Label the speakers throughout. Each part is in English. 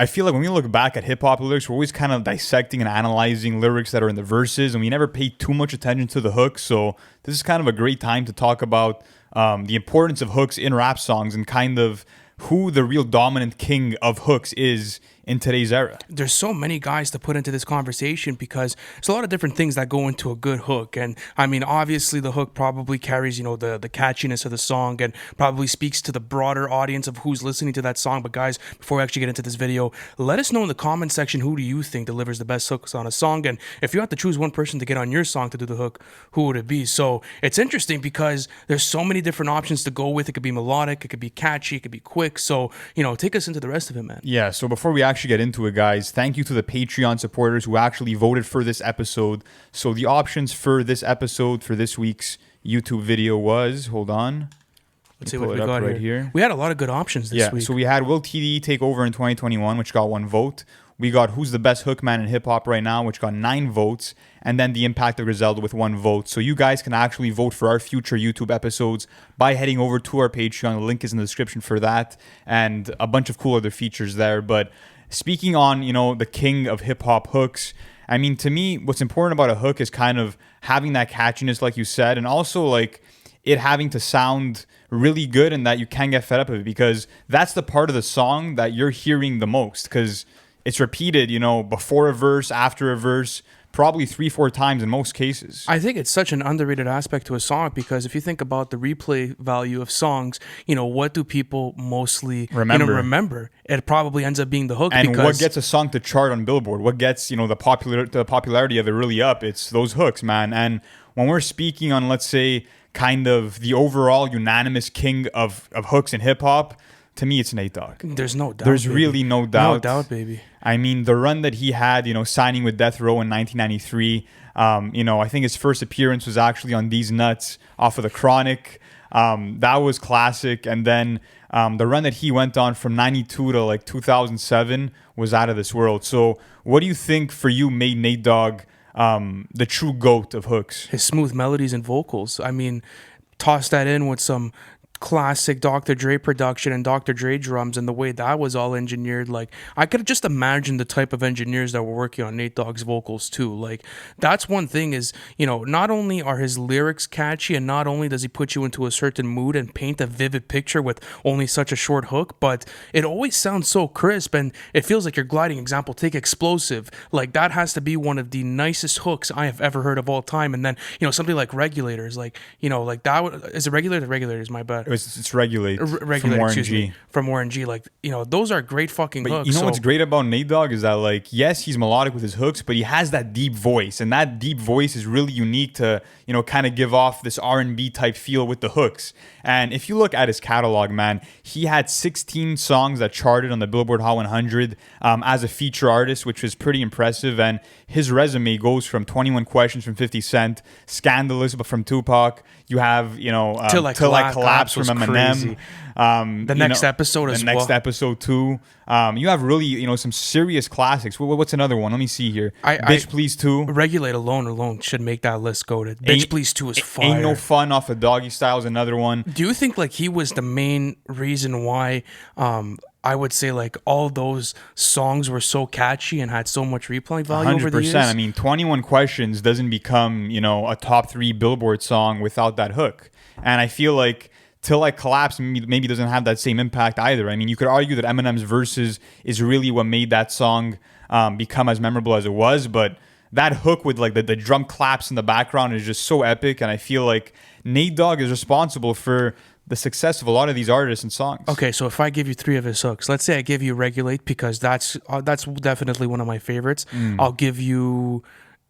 Speaker 1: I feel like when we look back at hip hop lyrics, we're always kind of dissecting and analyzing lyrics that are in the verses, and we never pay too much attention to the hooks. So this is kind of a great time to talk about the importance of hooks in rap songs and kind of who the real dominant king of hooks is in today's era.
Speaker 2: There's so many guys to put into this conversation because there's a lot of different things that go into a good hook. And I mean, obviously the hook probably carries, the catchiness of the song and probably speaks to the broader audience of who's listening to that song. But guys, before we actually get into this video, let us know in the comment section, who do you think delivers the best hooks on a song? And if you had to choose one person to get on your song to do the hook, who would it be? So it's interesting because there's so many different options to go with. It could be melodic, it could be catchy, it could be quick. So, take us into the rest of it, man.
Speaker 1: Yeah, so before we actually get into it, guys, thank you to the Patreon supporters who actually voted for this episode. So the options for this episode for this week's YouTube video was, hold on.
Speaker 2: Let's see what we got right here. We had a lot of good options this week.
Speaker 1: So we had Will TDE take over in 2021, which got 1 vote. We got Who's the Best Hook Man in Hip Hop Right Now, which got 9 votes. And then The Impact of Griselda with 1 vote. So you guys can actually vote for our future YouTube episodes by heading over to our Patreon. The link is in the description for that. And a bunch of cool other features there. But speaking on, the king of hip hop hooks, I mean, to me, what's important about a hook is kind of having that catchiness, like you said, and also like it having to sound really good and that you can't get fed up of it, because that's the part of the song that you're hearing the most, because it's repeated, before a verse, after a verse, probably 3-4 times in most cases.
Speaker 2: I think it's such an underrated aspect to a song, because if you think about the replay value of songs, what do people mostly remember? It probably ends up being the hook.
Speaker 1: And what gets a song to chart on Billboard? What gets, the popularity of it really up? It's those hooks, man. And when we're speaking on, let's say, kind of the overall unanimous king of hooks in hip hop, to me, it's Nate Dogg.
Speaker 2: There's no doubt.
Speaker 1: There's really no doubt.
Speaker 2: No doubt, baby.
Speaker 1: I mean, the run that he had, signing with Death Row in 1993, I think his first appearance was actually on These Nuts off of The Chronic. That was classic. And then the run that he went on from 92 to like 2007 was out of this world. So what do you think for you made Nate Dogg the true GOAT of hooks?
Speaker 2: His smooth melodies and vocals. I mean, toss that in with some classic Dr. Dre production and Dr. Dre drums, and the way that was all engineered, like I could just imagine the type of engineers that were working on Nate Dogg's vocals too. Like that's one thing is, not only are his lyrics catchy and not only does he put you into a certain mood and paint a vivid picture with only such a short hook, but it always sounds so crisp and it feels like you're gliding. Example, take Explosive. Like that has to be one of the nicest hooks I have ever heard of all time. And then, something like Regulators, like that is it Regulator? Regulators, my bad.
Speaker 1: It's Regulate,
Speaker 2: from Warren G. From Warren G. Like, those are great fucking hooks.
Speaker 1: You know what's great about Nate Dogg is that, like, yes, he's melodic with his hooks, but he has that deep voice. And that deep voice is really unique to, kind of give off this R&B type feel with the hooks. And if you look at his catalog, man, he had 16 songs that charted on the Billboard Hot 100 as a feature artist, which was pretty impressive. And his resume goes from 21 Questions from 50 Cent, Scandalous but from Tupac. You have, Till I Collapse from Eminem.
Speaker 2: The next episode as well.
Speaker 1: The next episode too. You have really, some serious classics. What's another one? Let me see here. Bitch Please 2.
Speaker 2: Regulate alone should make that list goated. Bitch Please 2 is fire.
Speaker 1: Ain't No Fun off of Doggy Style is another one.
Speaker 2: Do you think like he was the main reason why I would say like all those songs were so catchy and had so much replay value 100%. Over the years?
Speaker 1: I mean, 21 Questions doesn't become, a top 3 Billboard song without that hook. And I feel like Till I Collapse maybe doesn't have that same impact either. I mean, you could argue that Eminem's verses is really what made that song become as memorable as it was, but that hook with like the drum claps in the background is just so epic, and I feel like Nate Dogg is responsible for the success of a lot of these artists and songs.
Speaker 2: Okay, so if I give you 3 of his hooks, let's say I give you Regulate because that's definitely one of my favorites. I'll give you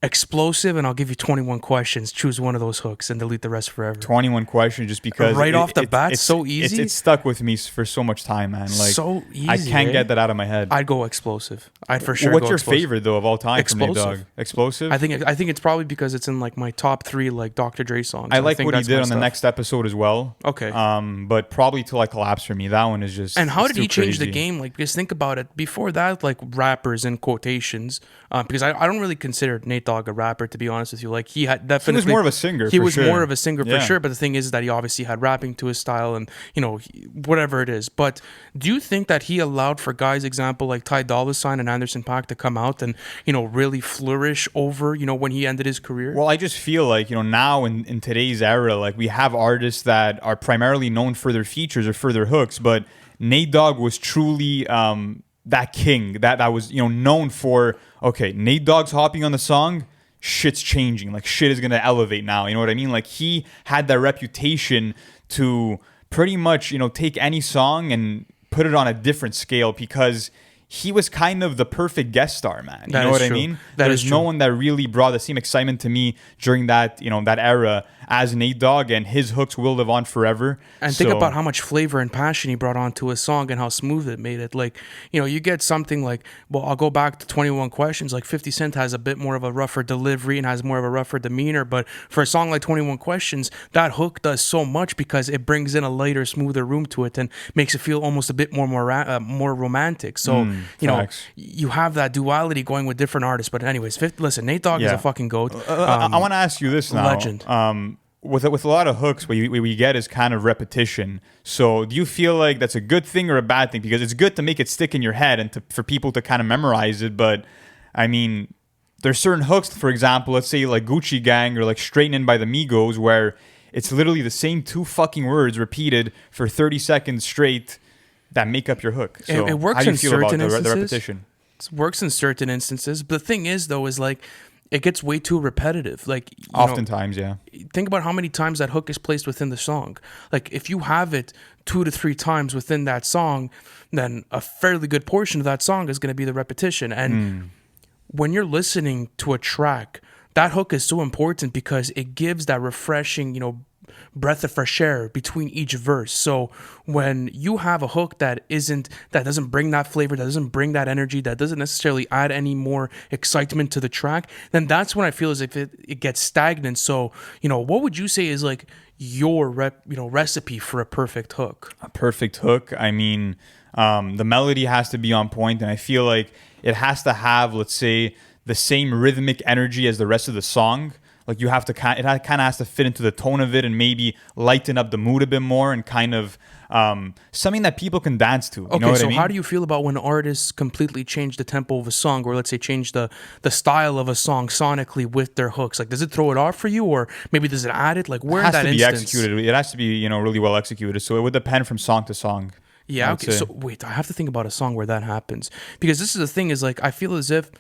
Speaker 2: Explosive and I'll give you 21 Questions. Choose one of those hooks and delete the rest forever.
Speaker 1: 21 Questions just because
Speaker 2: off the bat, it's so easy.
Speaker 1: It's stuck with me for so much time, man. Like
Speaker 2: so easy.
Speaker 1: I can't get that out of my head.
Speaker 2: I'd go Explosive. I'd for sure.
Speaker 1: What's your
Speaker 2: Explosive.
Speaker 1: favorite though of all time
Speaker 2: Explosive.
Speaker 1: from Nate Dogg? Explosive.
Speaker 2: I think it's probably because it's in like my top 3 like Dr. Dre songs.
Speaker 1: I like what he did on the next episode as well.
Speaker 2: Okay.
Speaker 1: But probably Till I Collapse for me. That one is just.
Speaker 2: And how did he change the game? Like, because think about it. Before that, like rappers in quotations, because I don't really consider Nate Dogg a rapper, to be honest with you. Like he had
Speaker 1: He
Speaker 2: definitely
Speaker 1: was more of a singer.
Speaker 2: he
Speaker 1: for
Speaker 2: was
Speaker 1: sure.
Speaker 2: more of a singer for
Speaker 1: Yeah.
Speaker 2: sure, but the thing is that he obviously had rapping to his style and, you know, whatever it is. But do you think that he allowed for guys, example, like Ty Dolla Sign and Anderson .Paak to come out and, you know, really flourish over, you know, when he ended his career?
Speaker 1: Well, I just feel like, you know, now in today's era, like we have artists that are primarily known for their features or for their hooks, but Nate Dogg was truly that king that was, you know, known for, okay, Nate Dogg's hopping on the song, shit's changing. Like shit is going to elevate now. You know what I mean? Like he had that reputation to pretty much, you know, take any song and put it on a different scale because he was kind of the perfect guest star, man. You
Speaker 2: That
Speaker 1: know
Speaker 2: is
Speaker 1: what I
Speaker 2: true.
Speaker 1: mean?
Speaker 2: That
Speaker 1: There's
Speaker 2: is
Speaker 1: no
Speaker 2: true.
Speaker 1: one that really brought the same excitement to me during that, you know, that era as Nate Dogg, and his hooks will live on forever.
Speaker 2: And think about how much flavor and passion he brought onto a song and how smooth it made it. Like, you know, you get something like, well, I'll go back to 21 Questions. Like 50 Cent has a bit more of a rougher delivery and has more of a rougher demeanor. But for a song like 21 Questions, that hook does so much because it brings in a lighter, smoother room to it and makes it feel almost a bit more romantic. So, you know,
Speaker 1: facts.
Speaker 2: you have that duality going with different artists. But anyways, listen, Nate Dogg is
Speaker 1: Yeah.
Speaker 2: a fucking goat.
Speaker 1: I want to ask you this now.
Speaker 2: legend.
Speaker 1: With a lot of hooks, what we get is kind of repetition. So do you feel like that's a good thing or a bad thing? Because it's good to make it stick in your head and for people to kind of memorize it. But I mean, there's certain hooks, for example, let's say like Gucci Gang or like Straightening by the Migos, where it's literally the same two fucking words repeated for 30 seconds straight that make up your hook. So
Speaker 2: It works
Speaker 1: how do you
Speaker 2: in
Speaker 1: feel about
Speaker 2: certain
Speaker 1: the
Speaker 2: instances.
Speaker 1: repetition?
Speaker 2: It works in certain instances. But the thing is, though, is like it gets way too repetitive. Like, you know,
Speaker 1: Oftentimes, yeah.
Speaker 2: think about how many times that hook is placed within the song. Like, if you have it 2 to 3 times within that song, then a fairly good portion of that song is going to be the repetition. And when you're listening to a track, that hook is so important because it gives that refreshing, you know, breath of fresh air between each verse. So when you have a hook that doesn't bring that flavor, that doesn't bring that energy, that doesn't necessarily add any more excitement to the track, then that's when I feel as if it gets stagnant. So, you know, what would you say is like your recipe for a perfect hook?
Speaker 1: A perfect hook. I mean, the melody has to be on point, and I feel like it has to have, let's say, the same rhythmic energy as the rest of the song. Like you have to kind of has to fit into the tone of it and maybe lighten up the mood a bit more and kind of something that people can dance to. You know what
Speaker 2: so
Speaker 1: I mean?
Speaker 2: how do you feel about when artists completely change the tempo of a song, or let's say change the style of a song sonically with their hooks? Like, does it throw it off for you, or maybe does it add it? Like, where
Speaker 1: It has
Speaker 2: in that
Speaker 1: to be
Speaker 2: instance?
Speaker 1: executed. It has to be, you know, really well executed. So it would depend from song to song.
Speaker 2: Yeah.
Speaker 1: I would
Speaker 2: Okay.
Speaker 1: say.
Speaker 2: So wait, I have to think about a song where that happens, because this is the thing is like I feel as if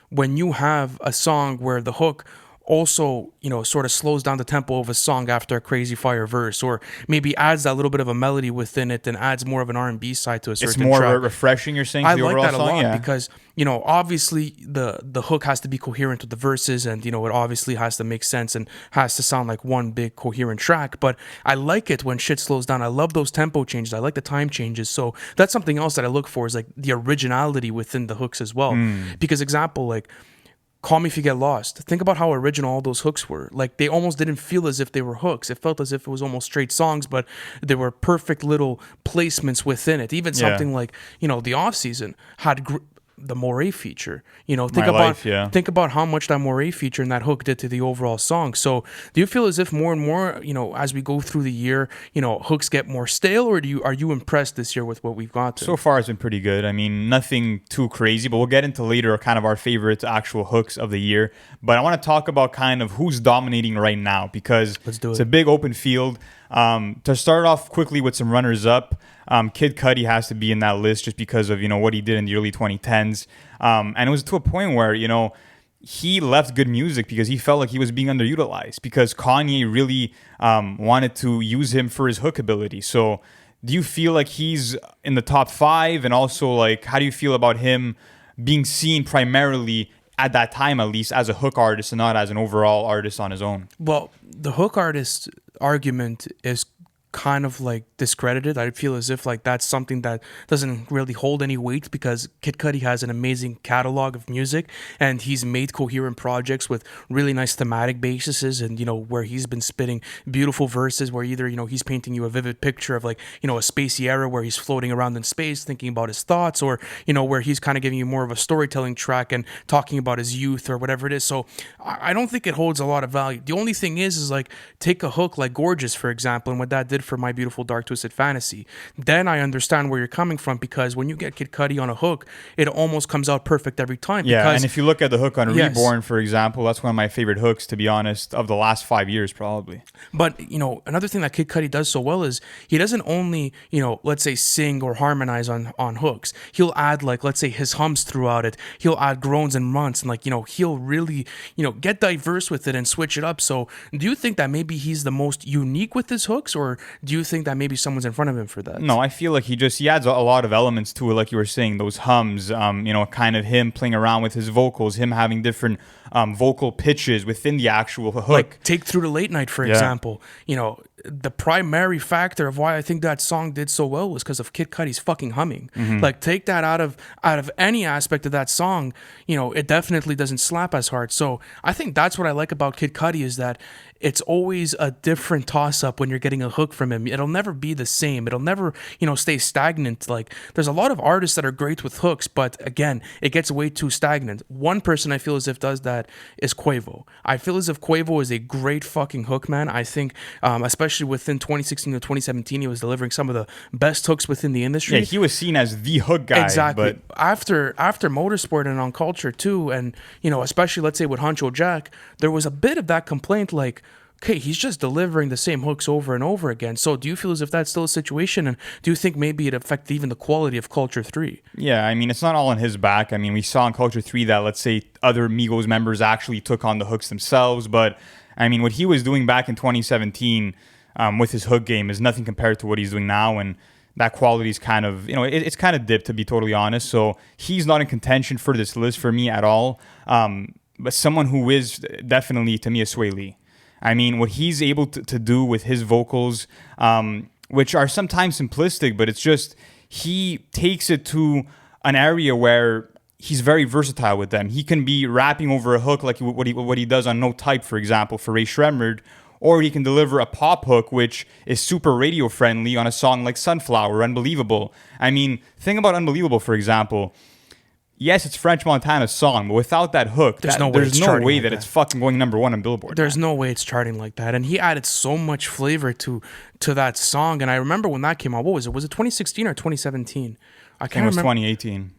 Speaker 2: when you have a song where the hook also, you know, sort of slows down the tempo of a song after a crazy fire verse, or maybe adds that little bit of a melody within it and adds more of an R&B side to a certain
Speaker 1: It's more
Speaker 2: track.
Speaker 1: refreshing, you're saying, to
Speaker 2: I
Speaker 1: the
Speaker 2: like
Speaker 1: overall
Speaker 2: that a
Speaker 1: song?
Speaker 2: lot
Speaker 1: Yeah.
Speaker 2: because, you know, obviously the hook has to be coherent with the verses, and, you know, it obviously has to make sense and has to sound like one big coherent track. But I like it when shit slows down. I love those tempo changes. I like the time changes. So that's something else that I look for, is like the originality within the hooks as well. Because example, like Call Me If You Get Lost. Think about how original all those hooks were. Like, they almost didn't feel as if they were hooks. It felt as if it was almost straight songs, but there were perfect little placements within it. Even something like, you know, The Off Season had the Moray feature. You know, think about how much that Moray feature and that hook did to the overall song. So do you feel as if more and more, you know, as we go through the year, you know, hooks get more stale, or are you impressed this year with what we've got?
Speaker 1: So far, it's been pretty good. I mean, nothing too crazy, but we'll get into later kind of our favorite actual hooks of the year. But I want to talk about kind of who's dominating right now, because
Speaker 2: Let's do
Speaker 1: it's
Speaker 2: it.
Speaker 1: a big open field. To start off quickly with some runners up, Kid Cudi has to be in that list just because of, you know, what he did in the early 2010s. And it was to a point where, you know, he left good music because he felt like he was being underutilized, because Kanye really wanted to use him for his hook ability. So do you feel like he's in the top 5? And also, like, how do you feel about him being seen primarily at that time, at least, as a hook artist and not as an overall artist on his own?
Speaker 2: Well, the hook artist argument is kind of like discredited. I feel as if like that's something that doesn't really hold any weight because Kid Cudi has an amazing catalog of music and he's made coherent projects with really nice thematic bases, and where he's been spitting beautiful verses where either he's painting you a vivid picture of like a spacey era where he's floating around in space thinking about his thoughts, or where he's kind of giving you more of a storytelling track and talking about his youth or whatever it is. So I don't think it holds a lot of value. The only thing is like take a hook like Gorgeous, for example, and what that did for My Beautiful Dark Twisted Fantasy. Then I understand where you're coming from, because when you get Kid Cudi on a hook, it almost comes out perfect every time.
Speaker 1: Yeah,
Speaker 2: because,
Speaker 1: and if you look at the hook on
Speaker 2: Yes.
Speaker 1: Reborn, for example, that's one of my favorite hooks, to be honest, of the last 5 years, probably.
Speaker 2: But, another thing that Kid Cudi does so well is he doesn't only, let's say sing or harmonize on hooks. He'll add like, let's say his hums throughout it. He'll add groans and runts, and like, he'll really, get diverse with it and switch it up. So do you think that maybe he's the most unique with his hooks, or do you think that maybe someone's in front of him for that?
Speaker 1: No, I feel like he adds a lot of elements to it, like you were saying, those hums, kind of him playing around with his vocals, him having different vocal pitches within the actual hook.
Speaker 2: Like take Through the Late Night, for example. The primary factor of why I think that song did so well was because of Kid Cudi's fucking humming. Like take that out of any aspect of that song, it definitely doesn't slap as hard. So I think that's what I like about Kid Cudi, is that it's always a different toss-up when you're getting a hook from him. It'll never be the same. It'll never, stay stagnant. Like there's a lot of artists that are great with hooks, but again, it gets way too stagnant. One person I feel as if does that is Quavo. I feel as if Quavo is a great fucking hook man. I think, especially within 2016 to 2017, he was delivering some of the best hooks within the industry.
Speaker 1: Yeah, he was seen as the hook guy.
Speaker 2: Exactly.
Speaker 1: But
Speaker 2: After Motorsport and on Culture too, and especially let's say with Huncho Jack, there was a bit of that complaint like, okay, he's just delivering the same hooks over and over again. So do you feel as if that's still a situation? And do you think maybe it affected even the quality of Culture 3?
Speaker 1: yeah, I mean, it's not all on his back. I mean, we saw in Culture 3 that, let's say, other Migos members actually took on the hooks themselves. But, I mean, what he was doing back in 2017 with his hook game is nothing compared to what he's doing now. And that quality is kind of, it's kind of dipped, to be totally honest. So he's not in contention for this list for me at all. But someone who is definitely, to me, is Swae Lee. I mean, what he's able to do with his vocals, which are sometimes simplistic, but it's just he takes it to an area where he's very versatile with them. He can be rapping over a hook like what he does on No Type, for example, for Ray Shremmerd, or he can deliver a pop hook, which is super radio friendly on a song like Sunflower, Unbelievable. I mean, think about Unbelievable, for example. Yes, it's French Montana's song, but without that hook, there's no way that it's fucking going number one on Billboard.
Speaker 2: There's no way it's charting like that. And he added so much flavor to that song. And I remember when that came out, what was it? Was it 2016 or 2017? I can't remember.
Speaker 1: It was 2018.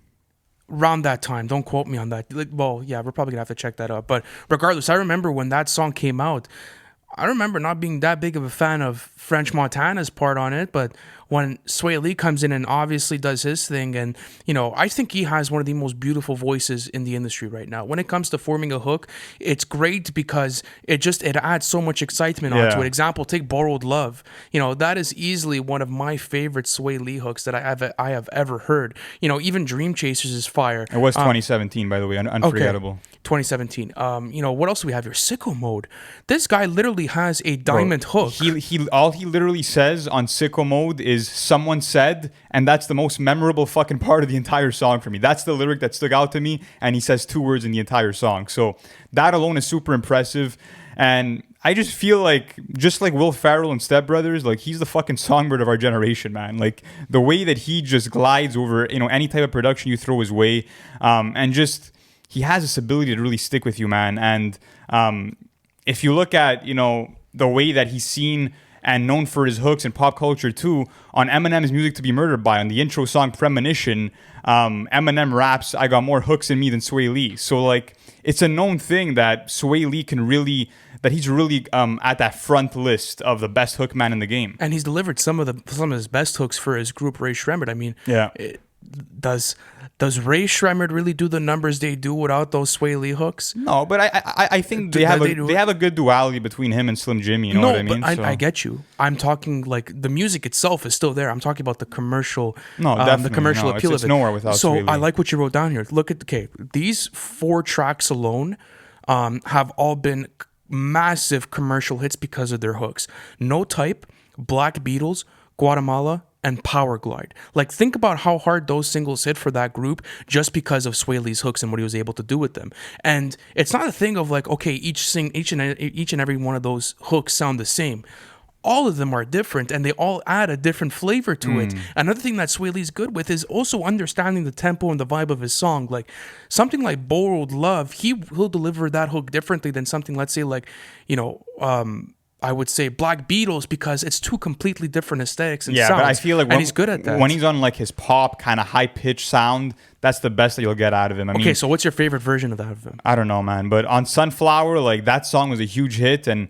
Speaker 2: Around that time. Don't quote me on that. Well, yeah, we're probably going to have to check that out. But regardless, I remember when that song came out, I remember not being that big of a fan of French Montana's part on it, but when Swae Lee comes in and obviously does his thing, and I think he has one of the most beautiful voices in the industry right now. When it comes to forming a hook, it's great because it adds so much excitement onto it. Example, take Borrowed Love. That is easily one of my favorite Swae Lee hooks that I have ever heard. Even Dream Chasers is fire.
Speaker 1: It was 2017, by the way, unforgettable.
Speaker 2: Okay. 2017. What else do we have here? Sicko Mode. This guy literally has a diamond hook.
Speaker 1: All he literally says on Sicko Mode is "someone said," and that's the most memorable fucking part of the entire song for me. That's the lyric that stuck out to me, and he says 2 words in the entire song. So that alone is super impressive. And I just feel like, just like Will Ferrell and Step Brothers, like he's the fucking songbird of our generation, man. Like the way that he just glides over, any type of production you throw his way, and just he has this ability to really stick with you, man. And if you look at, the way that he's seen and known for his hooks in pop culture too, on Eminem's Music to Be Murdered By, on the intro song Premonition, Eminem raps, "I got more hooks in me than Swae Lee." So like, it's a known thing that Swae Lee that he's really at that front list of the best hook man in the game.
Speaker 2: And he's delivered some of his best hooks for his group Ray Shremmerd. I mean,
Speaker 1: yeah.
Speaker 2: Does Ray Shremmerd really do the numbers they do without those Swae Lee hooks?
Speaker 1: No, but I think they have a good duality between him and Slim Jimmy. You know what I mean?
Speaker 2: But I get you. I'm talking like the music itself is still there. I'm talking about the commercial.
Speaker 1: No, definitely.
Speaker 2: The commercial appeal
Speaker 1: it's
Speaker 2: of it.
Speaker 1: Nowhere without.
Speaker 2: So
Speaker 1: Swae Lee.
Speaker 2: I like what you wrote down here. Look at these 4 tracks alone have all been massive commercial hits because of their hooks. No Type, Black Beatles, Guatemala, and Power Glide. Like, think about how hard those singles hit for that group just because of Swae Lee's hooks and what he was able to do with them. And it's not a thing of like, okay, each and every one of those hooks sound the same. All of them are different, and they all add a different flavor to it. Another thing that Swae Lee's good with is also understanding the tempo and the vibe of his song. Like something like Borrowed Love, he'll deliver that hook differently than something, let's say, like, I would say Black Beatles, because it's two completely different aesthetics and sounds.
Speaker 1: But I feel like
Speaker 2: he's good at that.
Speaker 1: When he's on like his pop kind of high pitched sound, that's the best that you'll get out of him. I mean,
Speaker 2: so what's your favorite version of that of him?
Speaker 1: I don't know, man. But on Sunflower, like that song was a huge hit, and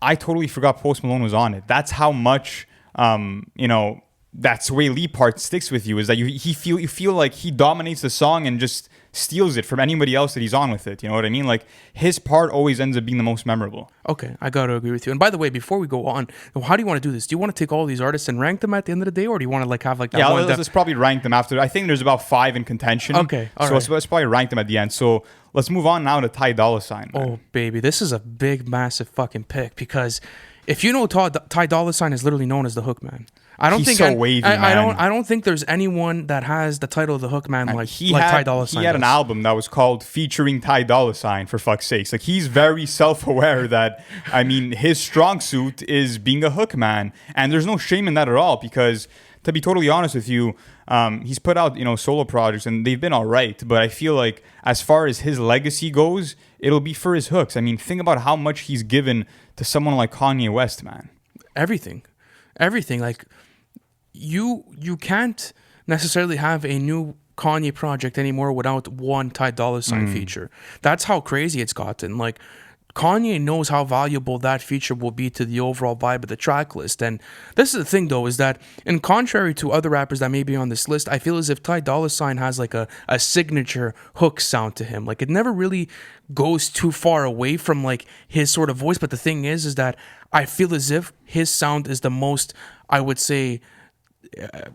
Speaker 1: I totally forgot Post Malone was on it. That's how much, that Swae Lee part sticks with you, is that you feel like he dominates the song and just steals it from anybody else that he's on with it. You know what I mean? Like his part always ends up being the most memorable.
Speaker 2: Okay, I gotta agree with you. And by the way, before we go on, how do you want to do this? Do you want to take all these artists and rank them at the end of the day, or do you want to like have like that one?
Speaker 1: Let's probably rank them after. I think there's about 5 in contention.
Speaker 2: Okay, all right.
Speaker 1: Let's probably rank them at the end. So let's move on now to Ty Dolla Sign. Man.
Speaker 2: Oh baby, this is a big, massive fucking pick, because if you know, Ty Dolla Sign is literally known as the Hook Man.
Speaker 1: He's so wavy, man.
Speaker 2: I don't think there's anyone that has the title of the Hook Man like Ty Dolla Sign.
Speaker 1: He had an album that was called Featuring Ty Dolla Sign, for fuck's sakes. Like he's very self-aware that, I mean, his strong suit is being a hook man, and there's no shame in that at all, because to be totally honest with you, he's put out, solo projects and they've been all right, but I feel like as far as his legacy goes, it'll be for his hooks. I mean, think about how much he's given to someone like Kanye West, man.
Speaker 2: Everything. Like, you can't necessarily have a new Kanye project anymore without one Ty Dolla Sign feature. That's how crazy it's gotten. Like, Kanye knows how valuable that feature will be to the overall vibe of the track list. And this is the thing, though, is that in contrary to other rappers that may be on this list, I feel as if Ty Dolla Sign has like a signature hook sound to him. Like, it never really goes too far away from like his sort of voice. But the thing is that I feel as if his sound is the most, I would say,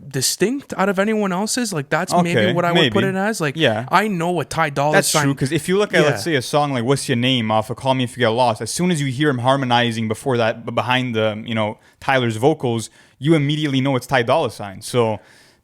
Speaker 2: distinct out of anyone else's. Like that's maybe what I would put it as. Like, I know what Ty Dolla Sign.
Speaker 1: That's true, because if you look at let's say a song like "What's Your Name" off of "Call Me If You Get Lost," as soon as you hear him harmonizing before that, behind the Tyler's vocals, you immediately know it's Ty Dolla Sign. So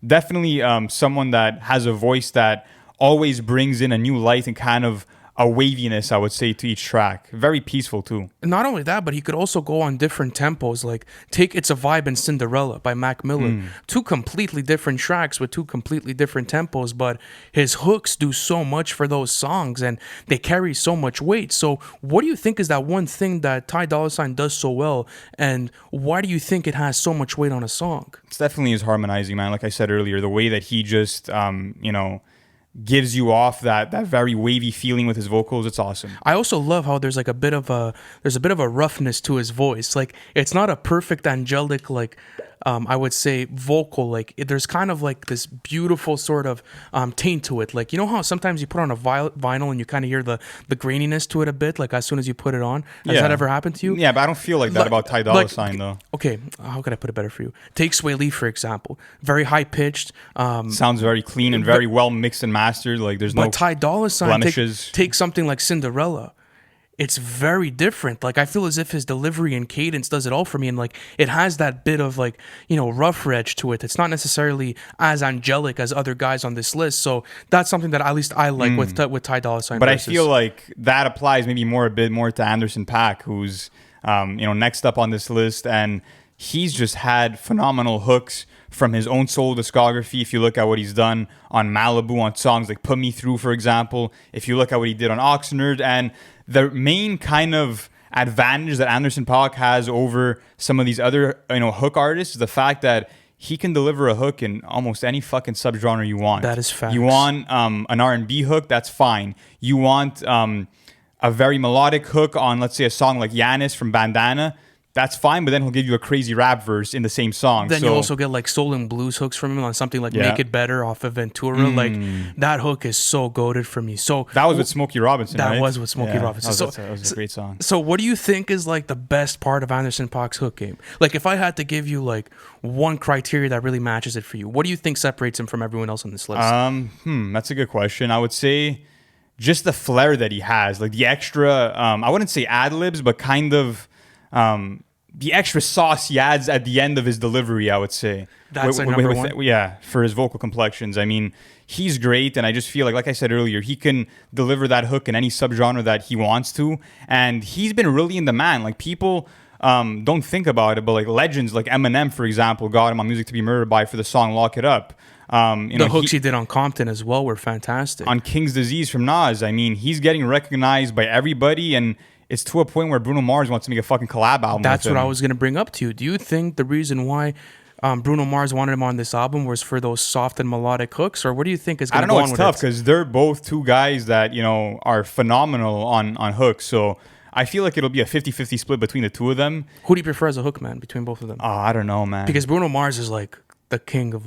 Speaker 1: definitely someone that has a voice that always brings in a new light and kind of a waviness, I would say, to each track. Very peaceful too. Not
Speaker 2: only that, but he could also go on different tempos. Like take "It's a Vibe" and "Cinderella" by Mac Miller. Two completely different tracks with two completely different tempos, but his hooks do so much for those songs and they carry so much weight. So what do you think is that one thing that Ty Dolla Sign does so well, and why do you think it has so much weight on a song?
Speaker 1: It's definitely his harmonizing, man. Like I said earlier, the way that he just gives you off that very wavy feeling with his vocals. It's awesome.
Speaker 2: I also love how there's a bit of a roughness to his voice. Like it's not a perfect angelic, like I would say, vocal. Like there's kind of like this beautiful sort of taint to it. Like, you know how sometimes you put on a vinyl and you kind of hear the graininess to it a bit, like as soon as you put it on. Has that ever happened to you?
Speaker 1: Yeah, but I don't feel like that about Ty Dolla Sign though.
Speaker 2: Okay, how could I put it better for you? Take Swae Lee, for example. Very high pitched.
Speaker 1: Sounds very clean and very well mixed and mastered. Like there's no
Speaker 2: Ty Dolla Sign,
Speaker 1: blemishes.
Speaker 2: Take something like "Cinderella." It's very different. Like I feel as if his delivery and cadence does it all for me, and like it has that bit of like rough edge to it. It's not necessarily as angelic as other guys on this list. So that's something that at least I like with Ty Dolla Sign.
Speaker 1: But I feel like that applies maybe a bit more to Anderson .Paak, who's next up on this list, and he's just had phenomenal hooks from his own solo discography. If you look at what he's done on Malibu on songs like "Put Me Through," for example, if you look at what he did on Oxnard, and the main kind of advantage that Anderson .Paak has over some of these other hook artists is the fact that he can deliver a hook in almost any fucking subgenre you want.
Speaker 2: That is facts.
Speaker 1: You want an R&B hook, that's fine. You want a very melodic hook on, let's say, a song like Yanis from Bandana, that's fine, but then he'll give you a crazy rap verse in the same song.
Speaker 2: Then you also get like soul and blues hooks from him on something like "Make It Better" off of Ventura. Like that hook is so goated for me. So
Speaker 1: that was with Smokey Robinson.
Speaker 2: That was with Smokey Robinson.
Speaker 1: That was a great song.
Speaker 2: So what do you think is like the best part of Anderson .Paak's hook game? Like if I had to give you like one criteria that really matches it for you, what do you think separates him from everyone else on this list?
Speaker 1: That's a good question. I would say just the flair that he has, like the extra. I wouldn't say ad libs, but kind of. the extra sauce he adds at the end of his delivery, I would say.
Speaker 2: That's like number one?
Speaker 1: Yeah, for his vocal complexions. I mean, he's great, and I just feel like I said earlier, he can deliver that hook in any subgenre that he wants to, and he's been really in demand. Like, people don't think about it, but like legends like Eminem, for example, got him on Music to Be Murdered By for the song Lock It Up.
Speaker 2: The hooks he did on Compton as well were fantastic.
Speaker 1: On King's Disease from Nas, I mean, he's getting recognized by everybody, and it's to a point where Bruno Mars wants to make a fucking collab album.
Speaker 2: That's
Speaker 1: with
Speaker 2: what
Speaker 1: him.
Speaker 2: I was going to bring up to you. Do you think the reason why Bruno Mars wanted him on this album was for those soft and melodic hooks, or what do you think is going to go on with it?
Speaker 1: I don't know, it's tough because they're both two guys that, are phenomenal on hooks, so I feel like it'll be a 50-50 split between the two of them.
Speaker 2: Who do you prefer as a hook man between both of them?
Speaker 1: I don't know, man.
Speaker 2: Because Bruno Mars is like the king of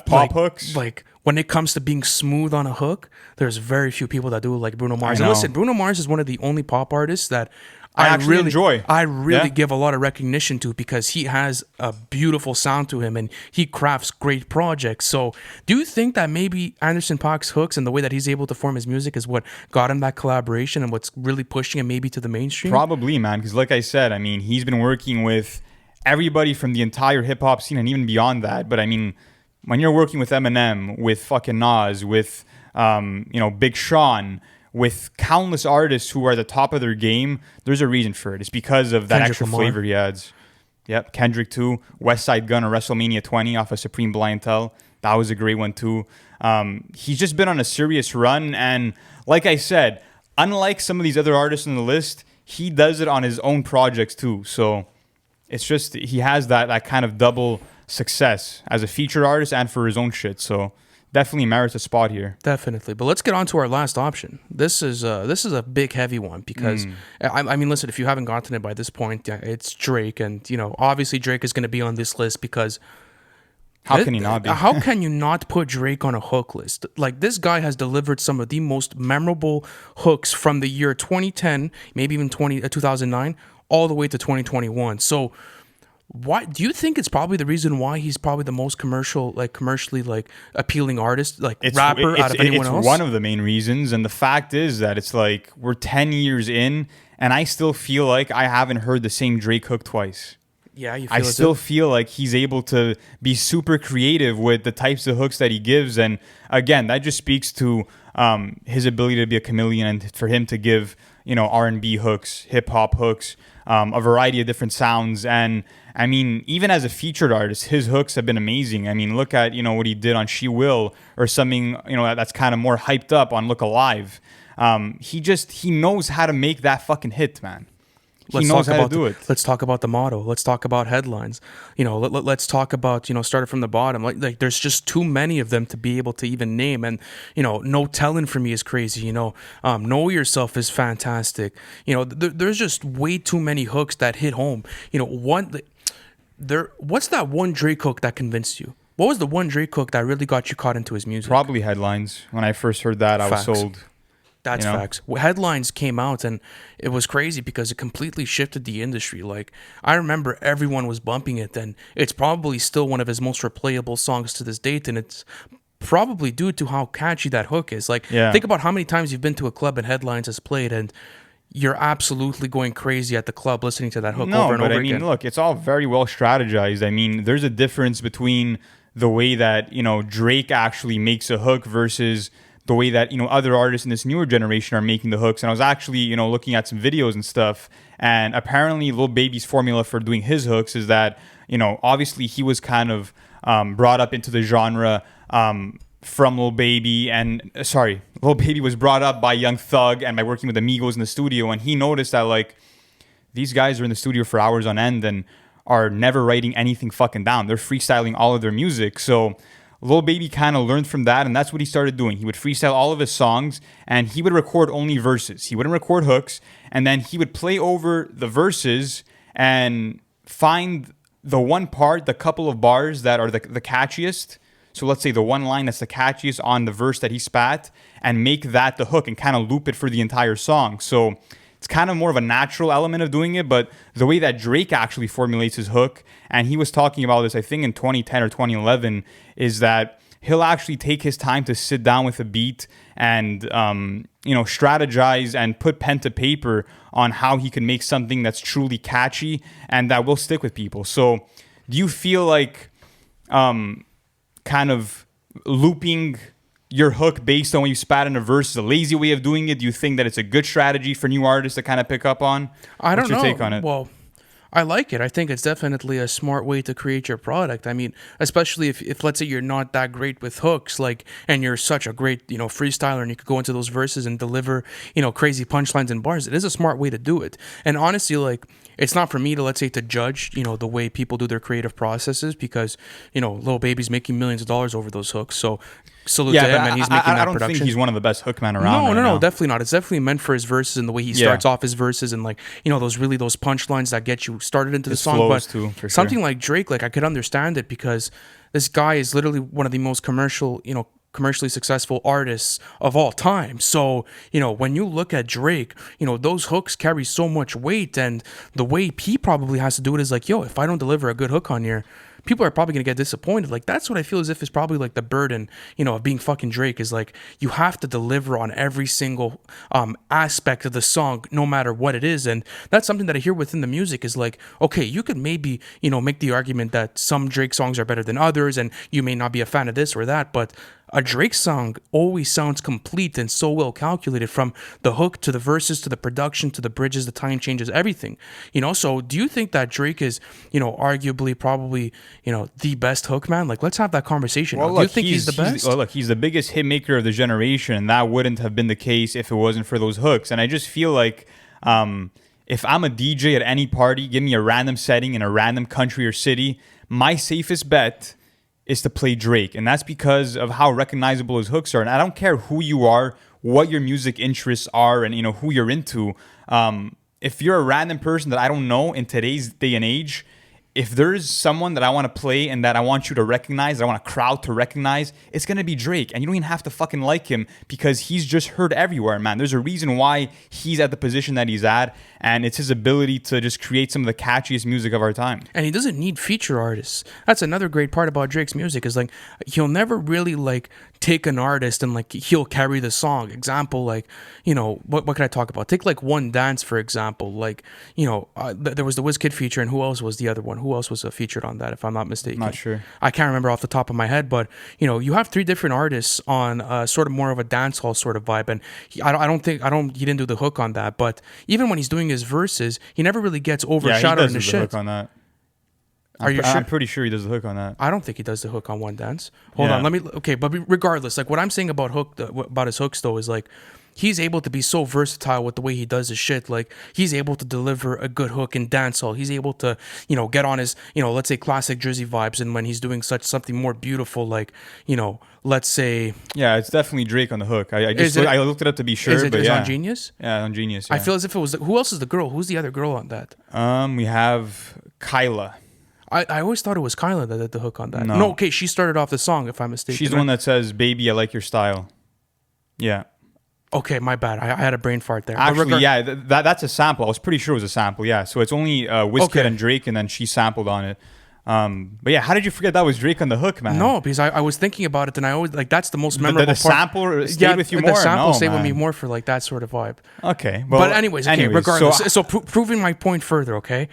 Speaker 1: pop hooks.
Speaker 2: Like when it comes to being smooth on a hook, there's very few people that do it like Bruno Mars. And listen, Bruno Mars is one of the only pop artists that I
Speaker 1: actually enjoy.
Speaker 2: I really give a lot of recognition to, because he has a beautiful sound to him and he crafts great projects. So do you think that maybe Anderson .Paak's hooks and the way that he's able to form his music is what got him that collaboration and what's really pushing him maybe to the mainstream?
Speaker 1: Probably, man, because like I said, I mean, he's been working with everybody from the entire hip-hop scene and even beyond that. But I mean, when you're working with Eminem, with fucking Nas, with Big Sean, with countless artists who are at the top of their game, there's a reason for it. It's because of that extra flavor he adds. Yep, Kendrick too. West Side Gun or WrestleMania 20 off of Supreme Blientele. That was a great one too. He's just been on a serious run, and like I said, unlike some of these other artists on the list, he does it on his own projects too. So it's just he has that kind of double success as a featured artist and for his own shit. So definitely merits a spot here.
Speaker 2: Definitely. But let's get on to our last option. This is a big, heavy one because, I mean, listen, if you haven't gotten it by this point, it's Drake. And, obviously Drake is going to be on this list because...
Speaker 1: How can he not be?
Speaker 2: How can you not put Drake on a hook list? Like, this guy has delivered some of the most memorable hooks from the year 2010, maybe even 2009, all the way to 2021. So... why do you think it's probably the reason why he's probably the most commercially appealing artist, rapper out of anyone else?
Speaker 1: It's one of the main reasons, and the fact is that it's like we're 10 years in, and I still feel like I haven't heard the same Drake hook twice.
Speaker 2: Yeah, you feel
Speaker 1: I still feel like he's able to be super creative with the types of hooks that he gives, and again, that just speaks to his ability to be a chameleon and for him to give R&B hooks, hip hop hooks, a variety of different sounds. And I mean, even as a featured artist, his hooks have been amazing. I mean, look at what he did on She Will, or something that's kind of more hyped up on Look Alive. He knows how to make that fucking hit, man. He knows how to do it.
Speaker 2: Let's talk about the motto. Let's talk about headlines. Let's talk about, started from the bottom. Like there's just too many of them to be able to even name. And, No Telling for me is crazy. Know Yourself is fantastic. There's just way too many hooks that hit home. What's that one Drake hook that convinced you? What was the one Drake hook that really got you caught into his music?
Speaker 1: Probably Headlines. When I first heard that, I was sold.
Speaker 2: That's facts. Headlines came out and it was crazy because it completely shifted the industry. Like, I remember everyone was bumping it, and it's probably still one of his most replayable songs to this date, and it's probably due to how catchy that hook is. Like, think about how many times you've been to a club and Headlines has played, and you're absolutely going crazy at the club listening to that hook over and over again.
Speaker 1: I mean, look, it's all very well strategized. I mean, there's a difference between the way that, Drake actually makes a hook versus the way that, other artists in this newer generation are making the hooks. And I was actually, looking at some videos and stuff, and apparently Lil Baby's formula for doing his hooks is that, obviously he was kind of brought up into the genre from Lil Baby, and Lil Baby was brought up by Young Thug and by working with Amigos in the studio, and he noticed that, like, these guys are in the studio for hours on end and are never writing anything fucking down. They're freestyling all of their music. So Lil Baby kind of learned from that, and that's what he started doing. He would freestyle all of his songs, and he would record only verses. He wouldn't record hooks, and then he would play over the verses and find the one part, the couple of bars that are the catchiest. So let's say the one line that's the catchiest on the verse that he spat, and make that the hook and kind of loop it for the entire song. So it's kind of more of a natural element of doing it, but the way that Drake actually formulates his hook, and he was talking about this, I think in 2010 or 2011, is that he'll actually take his time to sit down with a beat and strategize and put pen to paper on how he can make something that's truly catchy and that will stick with people. So do you feel like kind of looping your hook based on when you spat in a verse is a lazy way of doing it? Do you think that it's a good strategy for new artists to kind of pick up on?
Speaker 2: I don't know.
Speaker 1: What's your take on it?
Speaker 2: Well, I like it. I think it's definitely a smart way to create your product. I mean, especially if let's say you're not that great with hooks, like, and you're such a great, freestyler, and you could go into those verses and deliver, crazy punchlines and bars. It is a smart way to do it. And honestly, like, it's not for me to, let's say, to judge, the way people do their creative processes, because, Lil Baby's making millions of dollars over those hooks. So salute to him, and he's making that production.
Speaker 1: I don't think he's one of the best hookmen around.
Speaker 2: No, definitely not. It's definitely meant for his verses and the way he starts off his verses, and like, those punchlines that get you started into the song. But
Speaker 1: too, for
Speaker 2: something
Speaker 1: sure.
Speaker 2: like Drake, like, I could understand it, because this guy is literally one of the most commercially successful artists of all time. So, when you look at Drake, those hooks carry so much weight, and the way he probably has to do it is like, yo, if I don't deliver a good hook on here, people are probably going to get disappointed. Like, that's what I feel as if is probably like the burden, of being fucking Drake, is like, you have to deliver on every single aspect of the song, no matter what it is. And that's something that I hear within the music is like, okay, you could maybe, make the argument that some Drake songs are better than others, and you may not be a fan of this or that, but a Drake song always sounds complete and so well calculated, from the hook to the verses to the production to the bridges, the time changes, everything. So do you think that Drake is, arguably probably, the best hook man? Like, let's have that conversation.
Speaker 1: Well,
Speaker 2: do you think he's the best?
Speaker 1: He's the biggest hit maker of the generation, and that wouldn't have been the case if it wasn't for those hooks. And I just feel like if I'm a DJ at any party, give me a random setting in a random country or city, my safest bet is to play Drake. And that's because of how recognizable his hooks are. And I don't care who you are, what your music interests are, and who you're into. If you're a random person that I don't know in today's day and age, if there's someone that I want to play and that I want you to recognize, that I want a crowd to recognize, it's going to be Drake. And you don't even have to fucking like him, because he's just heard everywhere, man. There's a reason why he's at the position that he's at, and it's his ability to just create some of the catchiest music of our time.
Speaker 2: And he doesn't need feature artists. That's another great part about Drake's music, is like, he'll never really like take an artist and like he'll carry the song. Example, like, what can I talk about? Take like One Dance, for example. Like, there was the WizKid feature, and who else was the other one? Who else was featured on that, if I'm not mistaken?
Speaker 1: Not sure.
Speaker 2: I can't remember off the top of my head, but you have three different artists on sort of more of a dancehall sort of vibe, and he didn't do the hook on that. But even when he's doing his verses, he never really gets overshadowed in the shit.
Speaker 1: Hook on that.
Speaker 2: Are you sure?
Speaker 1: I'm pretty sure he does the hook on that.
Speaker 2: I don't think he does the hook on One Dance. Hold on, but regardless, like, what I'm saying about his hooks though is like, he's able to be so versatile with the way he does his shit. Like, he's able to deliver a good hook in dancehall. He's able to, get on his, let's say, classic Drizzy vibes. And when he's doing something more beautiful, like, let's say,
Speaker 1: yeah, it's definitely Drake on the hook. I looked it up to be sure.
Speaker 2: Is it
Speaker 1: yeah.
Speaker 2: on Genius?
Speaker 1: Yeah, on Genius.
Speaker 2: I feel as if it was. Who else is the girl? Who's the other girl on that?
Speaker 1: We have Kyla.
Speaker 2: I always thought it was Kyla that did the hook on that.
Speaker 1: No,
Speaker 2: okay, she started off the song, if I'm mistaken.
Speaker 1: She's the one that says, "Baby, I like your style." Yeah.
Speaker 2: Okay, my bad. I had a brain fart there.
Speaker 1: Actually, that's a sample. I was pretty sure it was a sample. Yeah, so it's only WizKid and Drake, and then she sampled on it. But yeah, how did you forget that was Drake on the hook, man?
Speaker 2: No, because I was thinking about it, and I always like, that's the most memorable part.
Speaker 1: The sample stayed with you more.
Speaker 2: The sample stayed with me more for like that sort of vibe.
Speaker 1: Okay,
Speaker 2: but anyways, regardless. So proving my point further, okay.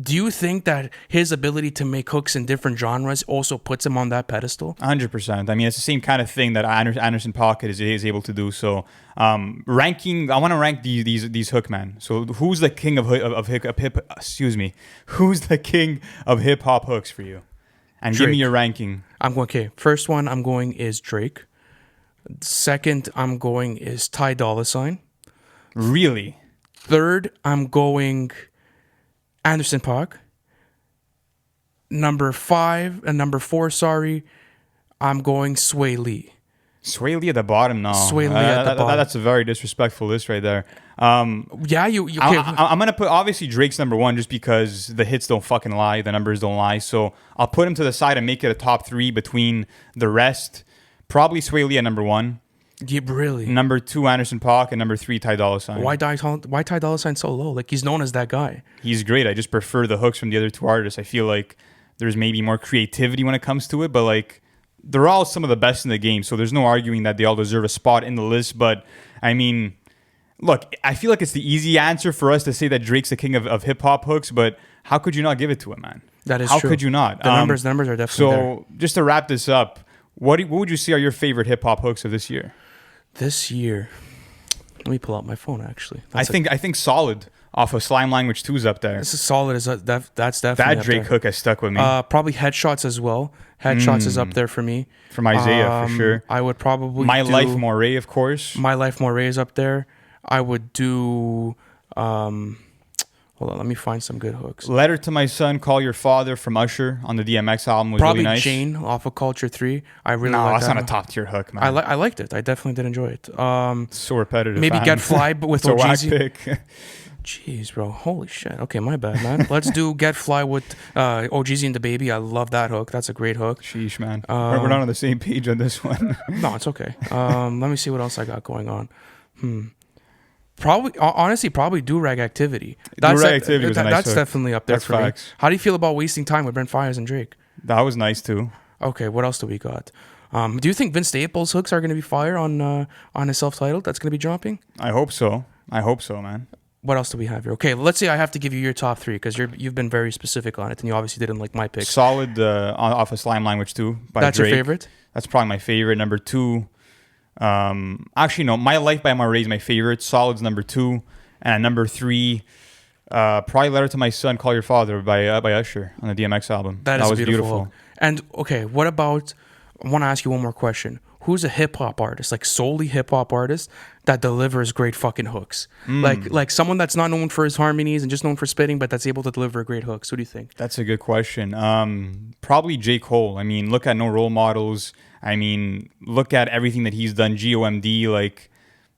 Speaker 2: Do you think that his ability to make hooks in different genres also puts him on that pedestal?
Speaker 1: 100%. I mean, it's the same kind of thing that Anderson .Paak is able to do. So, ranking, I want to rank these hookmen. So, who's the king of hip? Excuse me. Who's the king of hip hop hooks for you? And
Speaker 2: Drake.
Speaker 1: Give me your ranking.
Speaker 2: I'm going. Okay, first one I'm going is Drake. Second I'm going is Ty Dolla Sign.
Speaker 1: Really?
Speaker 2: Third I'm going Anderson .Paak. Number 4, sorry, I'm going Swae Lee.
Speaker 1: Swae Lee at the bottom now.
Speaker 2: Swae Lee at the bottom.
Speaker 1: That's a very disrespectful list right there.
Speaker 2: Yeah, you okay.
Speaker 1: I'm gonna put obviously Drake's number 1 just because the hits don't fucking lie, the numbers don't lie. So I'll put him to the side and make it a top 3 between the rest. Probably Swae Lee at number 1.
Speaker 2: Yeah, really.
Speaker 1: Number 2, Anderson .Paak, and number 3, Ty Dolla Sign.
Speaker 2: Why Ty Dolla Sign so low? Like, he's known as that guy.
Speaker 1: He's great. I just prefer the hooks from the other 2 artists. I feel like there's maybe more creativity when it comes to it, but like they're all some of the best in the game. So there's no arguing that they all deserve a spot in the list. But I mean, look, I feel like it's the easy answer for us to say that Drake's the king of hip hop hooks. But how could you not give it to him, man?
Speaker 2: That is
Speaker 1: how
Speaker 2: true.
Speaker 1: How could you not?
Speaker 2: The numbers are definitely there.
Speaker 1: So just to wrap this up, what would you say are your favorite hip hop hooks of this year?
Speaker 2: This year, let me pull out my phone. Actually,
Speaker 1: I think Solid off of Slime Language 2's up there.
Speaker 2: This is Solid. That's definitely
Speaker 1: that
Speaker 2: up
Speaker 1: Drake
Speaker 2: there.
Speaker 1: hook has stuck with me.
Speaker 2: Probably Headshots as well. Headshots is up there for me.
Speaker 1: From Isaiah for sure.
Speaker 2: I would probably
Speaker 1: My Life Moray, of course.
Speaker 2: My Life Moray is up there. I would do. Hold on, let me find some good hooks.
Speaker 1: Letter to My Son, Call Your Father from Usher on the DMX album was
Speaker 2: probably
Speaker 1: really nice.
Speaker 2: Jane off of Culture 3. I really
Speaker 1: no,
Speaker 2: like
Speaker 1: that's
Speaker 2: that.
Speaker 1: not a top tier hook, man.
Speaker 2: I liked it. I definitely did enjoy it.
Speaker 1: So repetitive.
Speaker 2: Maybe
Speaker 1: man.
Speaker 2: Get Fly, but with
Speaker 1: it's a whack
Speaker 2: OGZ.
Speaker 1: pick.
Speaker 2: Jeez, bro. Holy shit. Okay, my bad, man. Let's do Get Fly with OGZ and the Baby. I love that hook. That's a great hook.
Speaker 1: Sheesh, man. We're not on the same page on this one.
Speaker 2: No, it's okay. Let me see what else I got going on. Honestly, Do Rag Activity.
Speaker 1: Do Rag Activity was a nice
Speaker 2: That's
Speaker 1: hook.
Speaker 2: definitely up there
Speaker 1: That's
Speaker 2: for
Speaker 1: facts.
Speaker 2: me. How do you feel about Wasting Time with Brent Fires and Drake?
Speaker 1: That was nice too.
Speaker 2: Okay, what else do we got? Do you think Vince Staples' hooks are going to be fire on his self-titled that's going to be dropping?
Speaker 1: I hope so, man.
Speaker 2: What else do we have here? Okay, let's say I have to give you your top 3 because you've been very specific on it, and you obviously didn't like my picks.
Speaker 1: Solid off of Slime Language 2 by
Speaker 2: That's
Speaker 1: Drake.
Speaker 2: your favorite?
Speaker 1: That's probably my favorite. Number 2, actually no, My Life by Moray is my favorite. Solid's number 2, and at number 3, probably Letter to My Son, Call Your Father by Usher on the DMX album.
Speaker 2: That is
Speaker 1: was
Speaker 2: beautiful. Hook. And okay, what about? I want to ask you one more question. Who's a hip hop artist, like solely hip hop artist, that delivers great fucking hooks? Like someone that's not known for his harmonies and just known for spitting, but that's able to deliver great hooks. What do you think?
Speaker 1: That's a good question. Probably J. Cole. I mean, look at No Role Models. I mean, look at everything that he's done. GOMD. Like,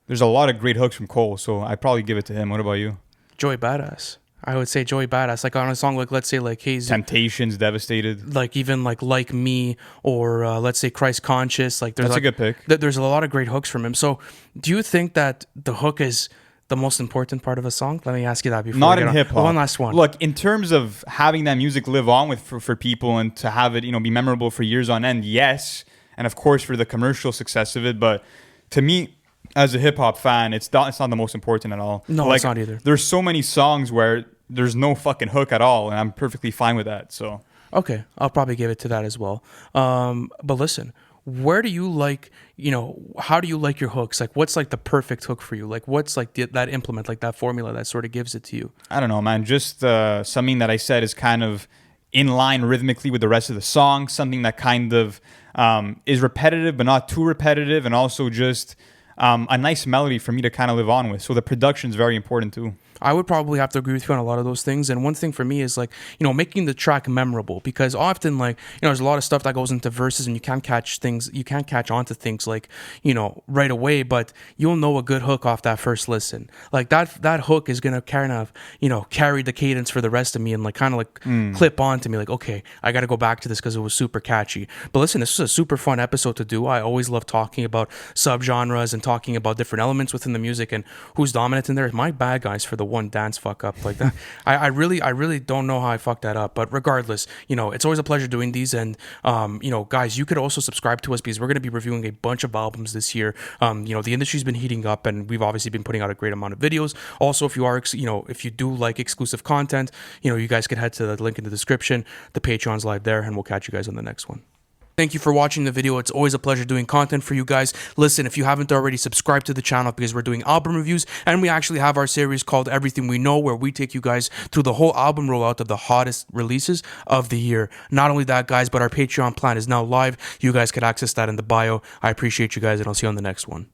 Speaker 1: there's a lot of great hooks from Cole. So I'd probably give it to him. What about you?
Speaker 2: Joey Badass. I would say Joey Badass, like on a song like, let's say like Hazy,
Speaker 1: Temptations, Devastated,
Speaker 2: like even like Me, or let's say Christ Conscious. Like there's
Speaker 1: that's
Speaker 2: like,
Speaker 1: a good pick.
Speaker 2: There's a lot of great hooks from him. So do you think that the hook is the most important part of a song? Let me ask you that before.
Speaker 1: Not in hip hop.
Speaker 2: One last one.
Speaker 1: Look, in terms of having that music live on for people and to have it be memorable for years on end, yes, and of course for the commercial success of it. But to me, as a hip hop fan, it's not the most important at all.
Speaker 2: No, it's not either.
Speaker 1: There's so many songs where there's no fucking hook at all, and I'm perfectly fine with that. So
Speaker 2: okay, I'll probably give it to that as well. But listen, where do you like? How do you like your hooks? Like, what's like the perfect hook for you? Like, what's like that implement, like that formula that sort of gives it to you?
Speaker 1: I don't know, man. Just something that I said is kind of in line rhythmically with the rest of the song. Something that kind of is repetitive, but not too repetitive, and also just a nice melody for me to kind of live on with. So the production is very important too.
Speaker 2: I would probably have to agree with you on a lot of those things. And one thing for me is like, making the track memorable, because often like, there's a lot of stuff that goes into verses and you can't catch onto things like, right away, but you'll know a good hook off that first listen. Like that hook is going to kind of, carry the cadence for the rest of me and like kind of like clip on to me like, okay, I got to go back to this because it was super catchy. But listen, this was a super fun episode to do. I always love talking about subgenres and talking about different elements within the music and who's dominant in there. My bad guys for the one dance fuck up like that. I really don't know how I fucked that up, but regardless, it's always a pleasure doing these. And guys, you could also subscribe to us because we're going to be reviewing a bunch of albums this year. The industry's been heating up and we've obviously been putting out a great amount of videos. Also, if you are if you do like exclusive content, you guys could head to the link in the description. The Patreon's live there, and we'll catch you guys on the next one. Thank you for watching the video. It's always a pleasure doing content for you guys. Listen, if you haven't already, subscribe to the channel because we're doing album reviews, and we actually have our series called Everything We Know, where we take you guys through the whole album rollout of the hottest releases of the year. Not only that, guys, but our Patreon plan is now live. You guys could access that in the bio. I appreciate you guys, and I'll see you on the next one.